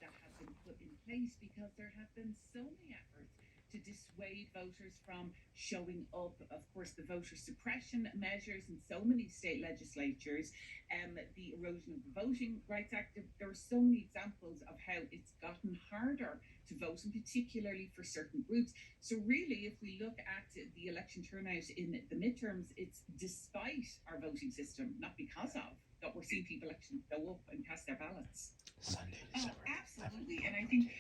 that have been put in place because there have been so many efforts to dissuade voters from showing up. Of course, the voter suppression measures in so many state legislatures, the erosion of the Voting Rights Act. There are so many examples of how it's gotten harder to vote, and particularly for certain groups. So, really, if we look at the election turnout in the midterms, it's despite our voting system, not because of, that we're seeing people actually go up and cast their ballots. Sunday, Oh, December. absolutely. And I think,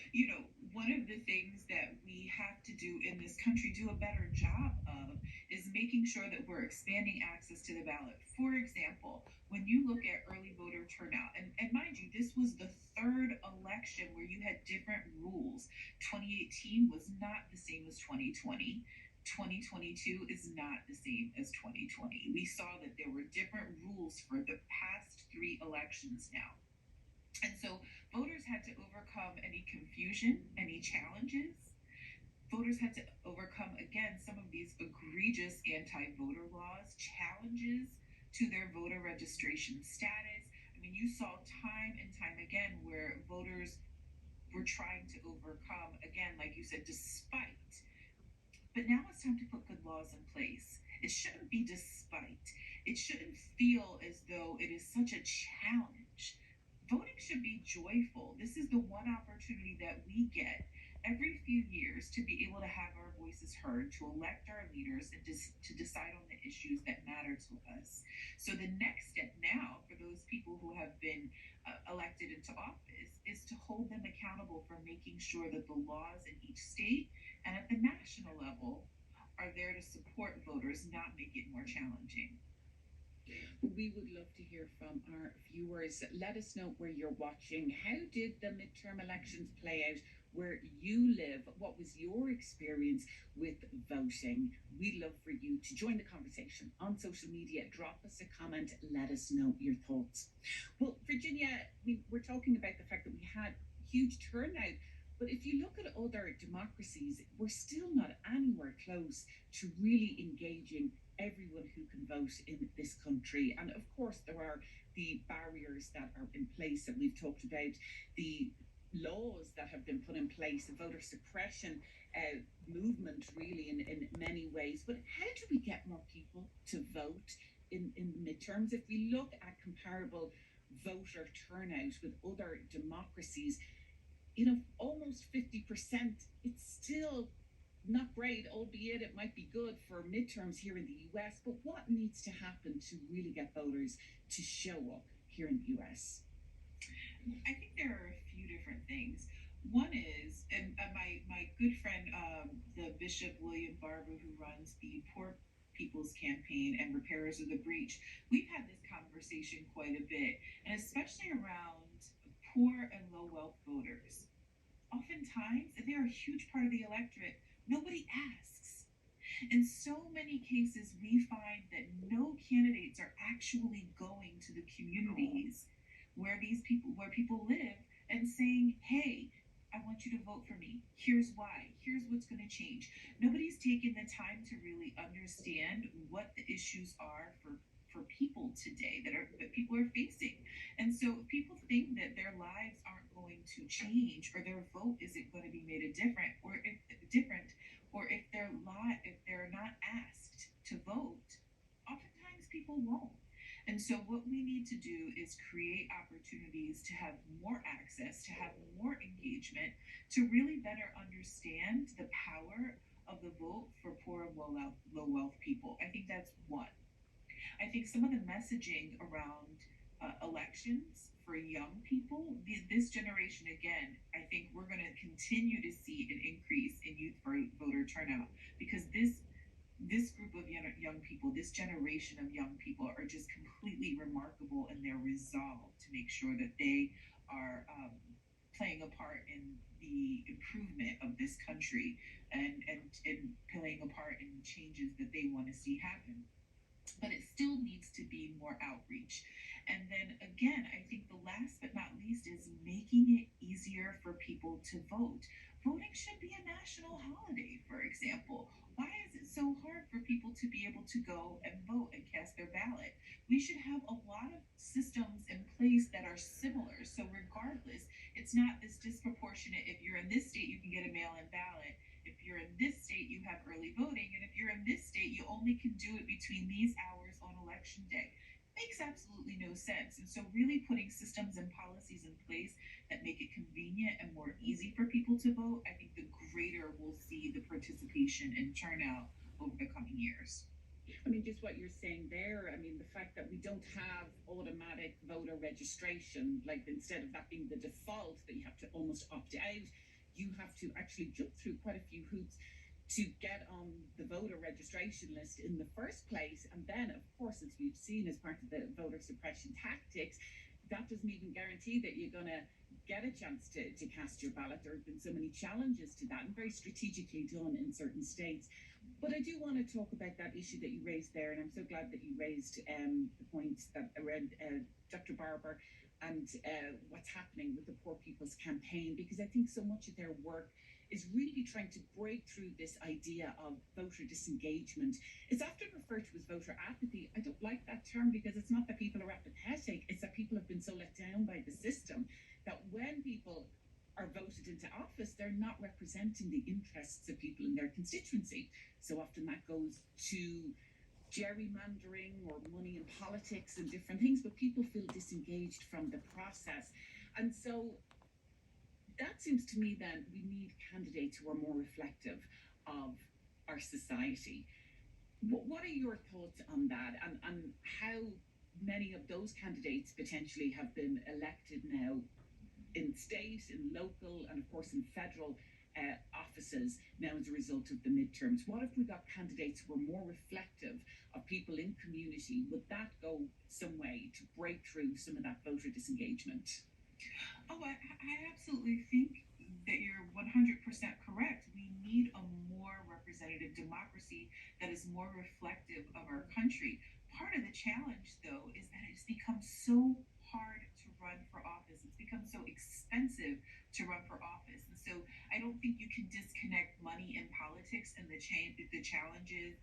one of the things that we have to do in this country, do a better job of, is making sure that we're expanding access to the ballot. For example, when you look at early voter turnout, and mind you, this was the third election where you had different rules. 2018 was not the same as 2020. 2022 is not the same as 2020. We saw that there were different rules for the past three elections now. And so voters had to overcome any confusion, any challenges. Voters had to overcome, again, some of these egregious anti voter laws, challenges to their voter registration status. I mean, you saw time and time again where voters were trying to overcome, again, like you said, despite. But now it's time to put good laws in place. It shouldn't be despite. It shouldn't feel as though it is such a challenge. Voting should be joyful. This is the one opportunity that we get every few years to be able to have our voices heard, to elect our leaders, and to decide on the issues that matter to us. So the next step now for those people who have been elected into office is to hold them accountable for making sure that the laws in each state and at the national level are there to support voters, not make it more challenging. We would love to hear from our viewers. Let us know where you're watching. How did the midterm elections play out where you live? What was your experience with voting? We'd love for you to join the conversation on social media. Drop us a comment. Let us know your thoughts. Well, Virginia, we're talking about the fact that we had huge turnout. But if you look at other democracies, we're still not anywhere close to really engaging everyone who can vote in this country. And of course, there are the barriers that are in place that we've talked about, the laws that have been put in place, the voter suppression movement, really, in many ways. But how do we get more people to vote in the midterms? If we look at comparable voter turnout with other democracies, almost 50%, it's still not great, albeit it might be good for midterms here in the US. But what needs to happen to really get voters to show up here in the US? I think there are a few different things. One is, and my good friend, the Bishop William Barber, who runs the Poor People's Campaign and Repairers of the Breach, we've had this conversation quite a bit, and especially around poor and low wealth voters. Oftentimes, and they're a huge part of the electorate, nobody asks. In so many cases, we find that no candidates are actually going to the communities where people live and saying, "Hey, I want you to vote for me. Here's why. Here's what's going to change." Nobody's taken the time to really understand what the issues are for people today that people are facing. And so if people think that their lives aren't going to change, or their vote isn't going to be made a different, or if they're not asked to vote, oftentimes people won't. And so what we need to do is create opportunities to have more access, to have more engagement, to really better understand the power of the vote for poor and low wealth people. I think that's one. I think some of the messaging around elections for young people, this generation, again, I think we're going to continue to see an increase in youth voter turnout, because this group of young people, this generation of young people, are just completely remarkable in their resolve to make sure that they are playing a part in the improvement of this country, and playing a part in the changes that they want to see happen. But it still needs to be more outreach. And then again, I think the last but not least is making it easier for people to vote. Voting should be a national holiday, for example. Why is it so hard for people to be able to go and vote and cast their ballot? We should have a lot of systems in place that are similar. So regardless, It's not this disproportionate. If you're in this state, you can get a mail in ballot. If you're in this state, you have early voting. And if you're in this state, you only can do it between these hours on election day. Makes absolutely no sense. And so, really putting systems and policies in place that make it convenient and more easy for people to vote, I think the greater we'll see the participation and turnout over the coming years. I mean, just what you're saying there. I mean, the fact that we don't have automatic voter registration, like instead of that being the default, that you have to almost opt out, you have to actually jump through quite a few hoops to get on the voter registration list in the first place. And then, of course, as we've seen as part of the voter suppression tactics, that doesn't even guarantee that you're going to get a chance to cast your ballot. There have been so many challenges to that and very strategically done in certain states. But I do want to talk about that issue that you raised there, and I'm so glad that you raised the points that around Dr. Barber and what's happening with the Poor People's Campaign, because I think so much of their work is really trying to break through this idea of voter disengagement. It's often referred to as voter apathy. I don't like that term because it's not that people are apathetic, it's that people have been so let down by the system that when people are voted into office, they're not representing the interests of people in their constituency. So often that goes to gerrymandering or money in politics and different things, but people feel disengaged from the process. And so that seems to me then we need candidates who are more reflective of our society. What are your thoughts on that, and how many of those candidates potentially have been elected now in state, in local, and of course in federal offices now as a result of the midterms? What if we got candidates who were more reflective of people in community? Would that go some way to break through some of that voter disengagement? Oh, I absolutely think that you're 100% correct. We need a more representative democracy that is more reflective of our country. Part of the challenge, though, is that it's become so hard to run for office. It's become so expensive to run for office. And so I don't think you can disconnect money in politics and the challenges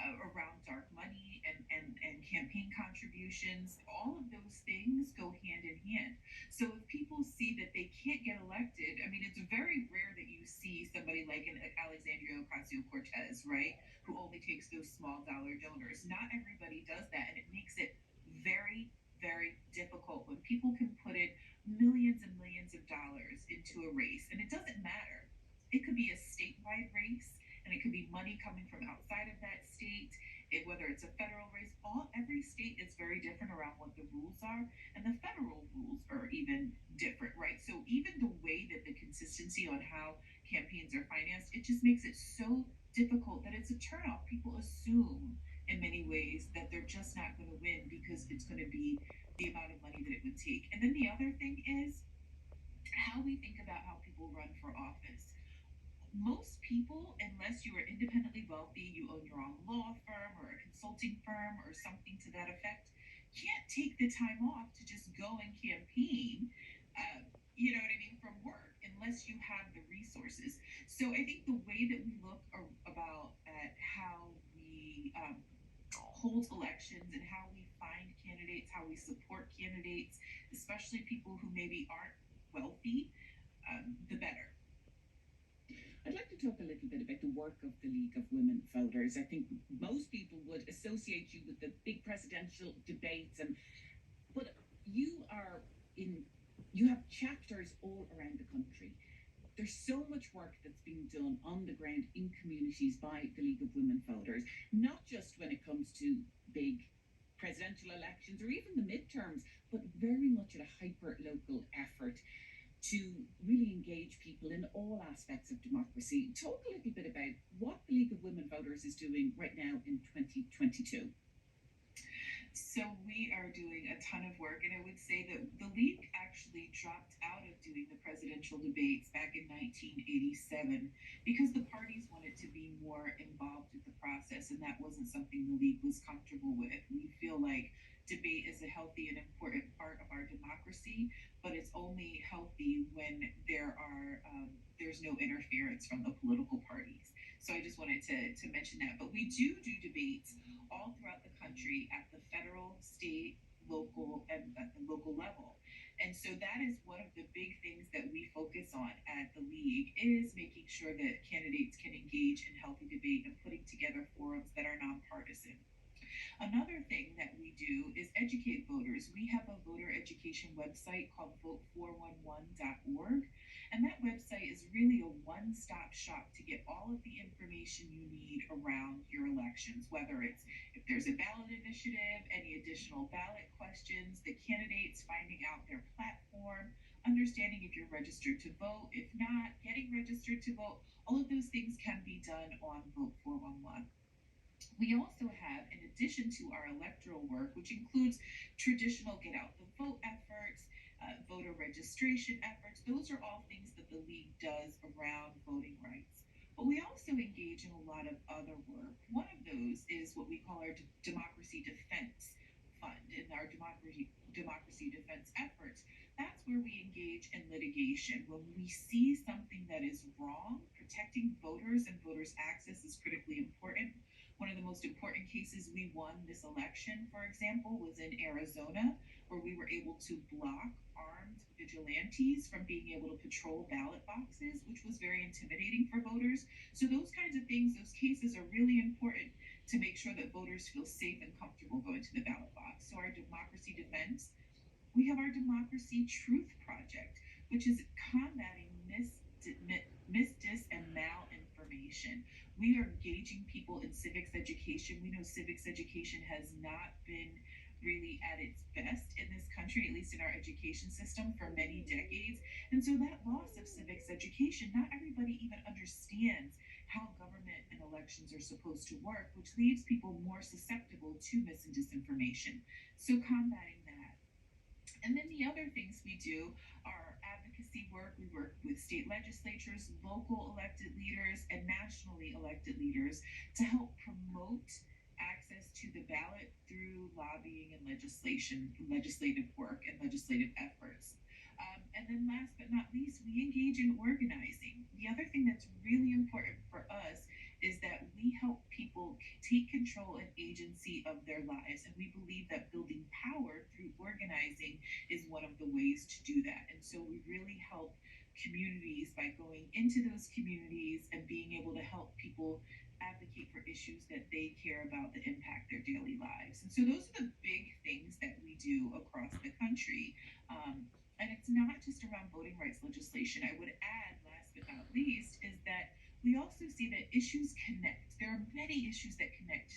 around dark money and campaign contributions. All of those things go hand in hand. So if people see that they can't get elected, I mean, it's very rare that you see somebody like an Alexandria Ocasio-Cortez, right, who only takes those small dollar donors. Not everybody does that, and it makes it very, very difficult when people can put in millions and millions of dollars into a race, and it doesn't matter. It could be a statewide race, and it could be money coming from outside of that state. Whether it's a federal race, every state is very different around what the rules are, and the federal rules are even different, right? So even the way that the consistency on how campaigns are financed, it just makes it so difficult that it's a turnoff. People assume in many ways that they're just not going to win because it's going to be the amount of money that it would take. And then the other thing is how we think about how people run for office. Most people, unless you are independently wealthy, you own your own law firm or a consulting firm or something to that effect, can't take the time off to just go and campaign, you know what I mean, from work, unless you have the resources. So I think the way that we look about at how we hold elections and how we find candidates, how we support candidates, especially people who maybe aren't wealthy, the better. I'd like to talk a little bit about the work of the League of Women Voters. I think most people would associate you with the big presidential debates, and but you are in you have chapters all around the country. There's so much work that's being done on the ground in communities by the League of Women Voters, not just when it comes to big presidential elections or even the midterms, but very much at a hyper local effort to really engage people in all aspects of democracy. Talk a little bit about what the League of Women Voters is doing right now in 2022. So we are doing a ton of work, and I would say that the league actually dropped out of doing the presidential debates back in 1987 because the parties wanted to be more involved with the process, and that wasn't something the league was comfortable with. We feel like debate is a healthy and important part of our democracy, but it's only healthy when there's no interference from the political parties. So I just wanted to mention that. But we do debates all throughout the country at the federal, state, local, and at the local level. And so that is one of the big things that focus on at the league is making sure that candidates can engage in healthy debate and putting together forums that are nonpartisan. Another thing that we do is educate voters. We have a voter education website called vote411.org, and that website is really a one stop shop to get all of the information you need around your elections, whether it's if there's a ballot initiative, any additional ballot questions, the candidates finding out their platform, understanding if you're registered to vote, if not, getting registered to vote. All of those things can be done on Vote 411. We also have, in addition to our electoral work, which includes traditional get out the vote efforts, voter registration efforts, those are all things that the League does around voting rights. But we also engage in a lot of other work. One of those is what we call our Democracy Defense Fund and our democracy defense efforts. That's where we engage in litigation. When we see something that is wrong, protecting voters and voters' access is critically important. One of the most important cases we won this election, for example, was in Arizona, where we were able to block armed vigilantes from being able to patrol ballot boxes, which was very intimidating for voters. So, those kinds of things, those cases are really important to make sure that voters feel safe and comfortable going to the ballot box. So, our democracy defense, we have our Democracy Truth Project, which is combating misdis and malinformation. We are engaging people in civics education. We know civics education has not been really at its best in this country, at least in our education system, for many decades. And so that loss of civics education, not everybody even understands how government and elections are supposed to work, which leaves people more susceptible to mis and disinformation. So combating that. And then the other things we do are advocacy work. We work with state legislatures, local elected leaders, and nationally elected leaders to help promote access to the ballot through lobbying and legislative work, and legislative efforts. And then last but not least, we engage in organizing. The other thing that's really important for us is that we help people take control and agency of their lives. And we believe that building power through organizing is one of the ways to do that. And so we really help communities by going into those communities and being able to help people advocate for issues that they care about that impact their daily lives. And so those are the big things that we do across the country. And it's not just around voting rights legislation. I would add, last but not least, is that we also see that issues connect. There are many issues that connect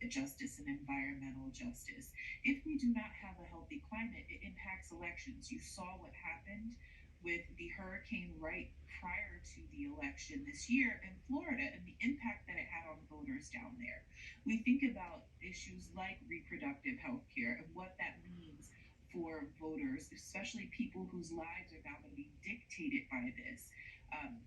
to justice and environmental justice. If we do not have a healthy climate, it impacts elections. You saw what happened with the hurricane right prior to the election this year in Florida and the impact that it had on voters down there. We think about issues like reproductive health care and what that means for voters, especially people whose lives are now going to be dictated by this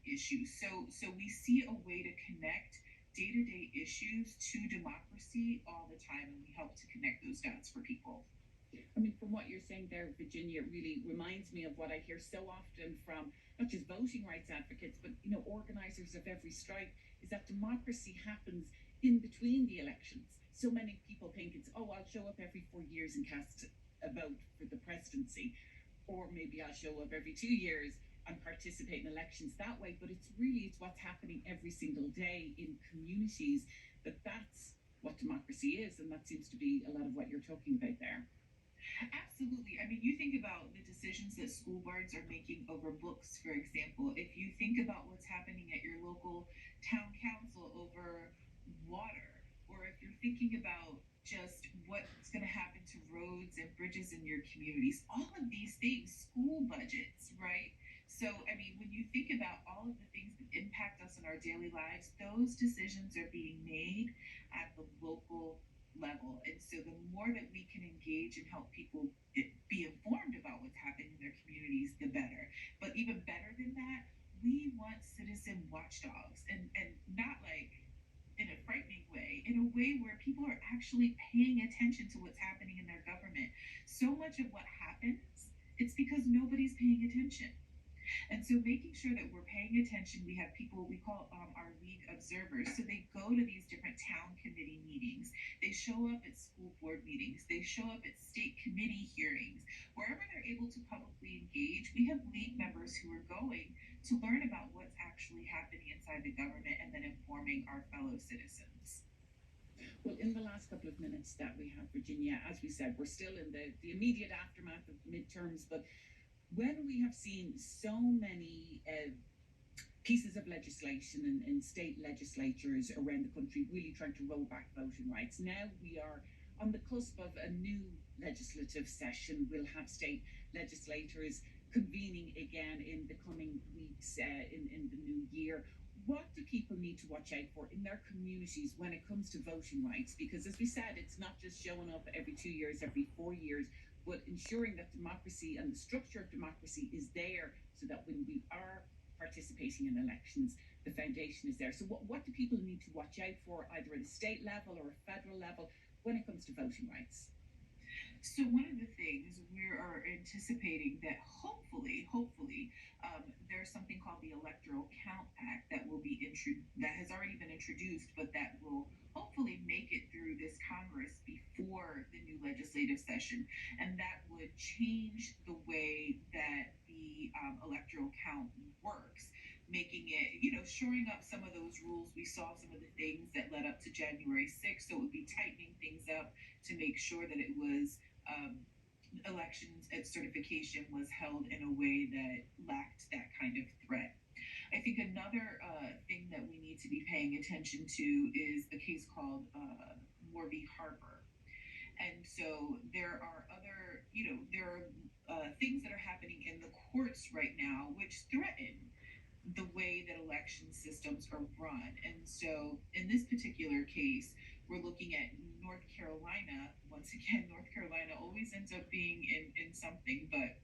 issue. So we see a way to connect day-to-day issues to democracy all the time, and we help to connect those dots for people. I mean, from what you're saying there, Virginia, it really reminds me of what I hear so often from not just voting rights advocates, but organizers of every stripe, is that democracy happens in between the elections. So many people think it's, oh, I'll show up every 4 years and cast a vote for the presidency, or maybe I'll show up every 2 years and participate in elections that way. But it's what's happening every single day in communities that's what democracy is, and that seems to be a lot of what you're talking about there. Absolutely. I mean, you think about the decisions that school boards are making over books, for example. If you think about what's happening at your local town council over water, or if you're thinking about just what's going to happen to roads and bridges in your communities, all of these things, school budgets, right? So, I mean, when you think about all of the things that impact us in our daily lives, those decisions are being made at the local level. And so the more that we can engage and help people be informed about what's happening in their communities, the better. But even better than that, we want citizen watchdogs, and not like in a frightening way, in a way where people are actually paying attention to what's happening in their government. So much of what happens, it's because nobody's paying attention. And so making sure that we're paying attention, we have people we call our league observers. So they go to these different town committee meetings, they show up at school board meetings, they show up at state committee hearings, wherever they're able to publicly engage. We have league members who are going to learn about what's actually happening inside the government and then informing our fellow citizens. Well, in the last couple of minutes that we have, Virginia, as we said, we're still in the immediate aftermath of midterms, but when we have seen so many pieces of legislation in state legislatures around the country really trying to roll back voting rights, now we are on the cusp of a new legislative session. We'll have state legislators convening again in the coming weeks in the new year. What do people need to watch out for in their communities when it comes to voting rights? Because, as we said, it's not just showing up every 2 years, every 4 years, but ensuring that democracy and the structure of democracy is there so that when we are participating in elections, the foundation is there. So, what do people need to watch out for, either at a state level or a federal level, when it comes to voting rights? So one of the things we are anticipating that hopefully, there's something called the Electoral Count Act that will be that has already been introduced, but that will hopefully make it through this Congress before the new legislative session, and that would change the way that the electoral count works, making it, shoring up some of those rules. We saw some of the things that led up to January 6th, so it would be tightening things up to make sure that it was elections and certification was held in a way that lacked that kind of threat. I think another thing that we need to be paying attention to is a case called Moore v. Harper. And so there are other, there are things that are happening in the courts right now which threaten the way that election systems are run. And so in this particular case, we're looking at North Carolina. Once again, North Carolina always ends up being in something, but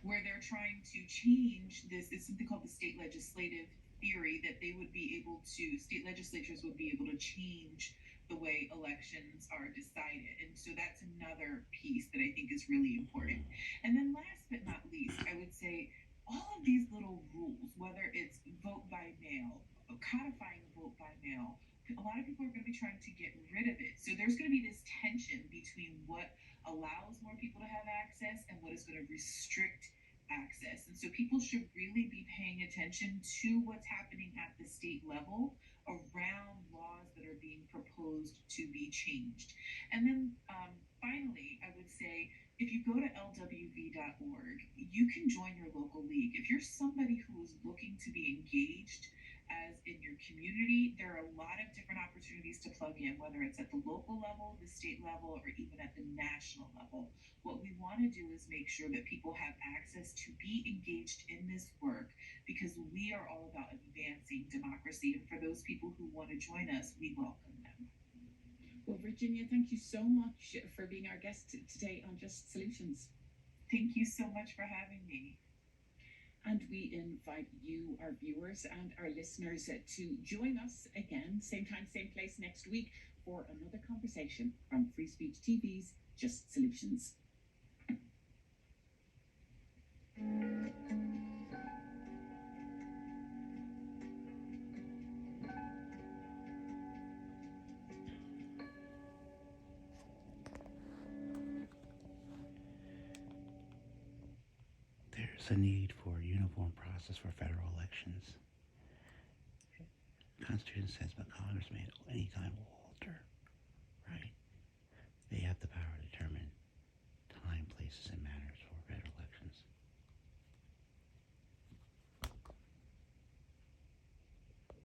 where they're trying to change this is something called the state legislative theory, that state legislatures would be able to change the way elections are decided. And so that's another piece that I think is really important. And then last but not least, I would say all of these little rules, whether it's vote by mail, codifying vote by mail, a lot of people are going to be trying to get rid of it. So there's going to be this tension between what allows more people to have access and what is going to restrict access. And so people should really be paying attention to what's happening at the state level around laws that are being proposed to be changed. And then finally, I would say if you go to lwv.org, you can join your local league. If you're somebody who is looking to be engaged as in your community, there are a lot of different opportunities to plug in, whether it's at the local level, the state level, or even at the national level. What we want to do is make sure that people have access to be engaged in this work, because we are all about advancing democracy. And for those people who want to join us, we welcome them. Well, Virginia, thank you so much for being our guest today on Just Solutions. Thank you so much for having me. And we invite you, our viewers and our listeners, to join us again, same time, same place next week, for another conversation from Free Speech TV's Just Solutions. There's a need for a uniform process for federal elections. The Constitution says, but Congress may at any time alter, right? They have the power to determine time, places, and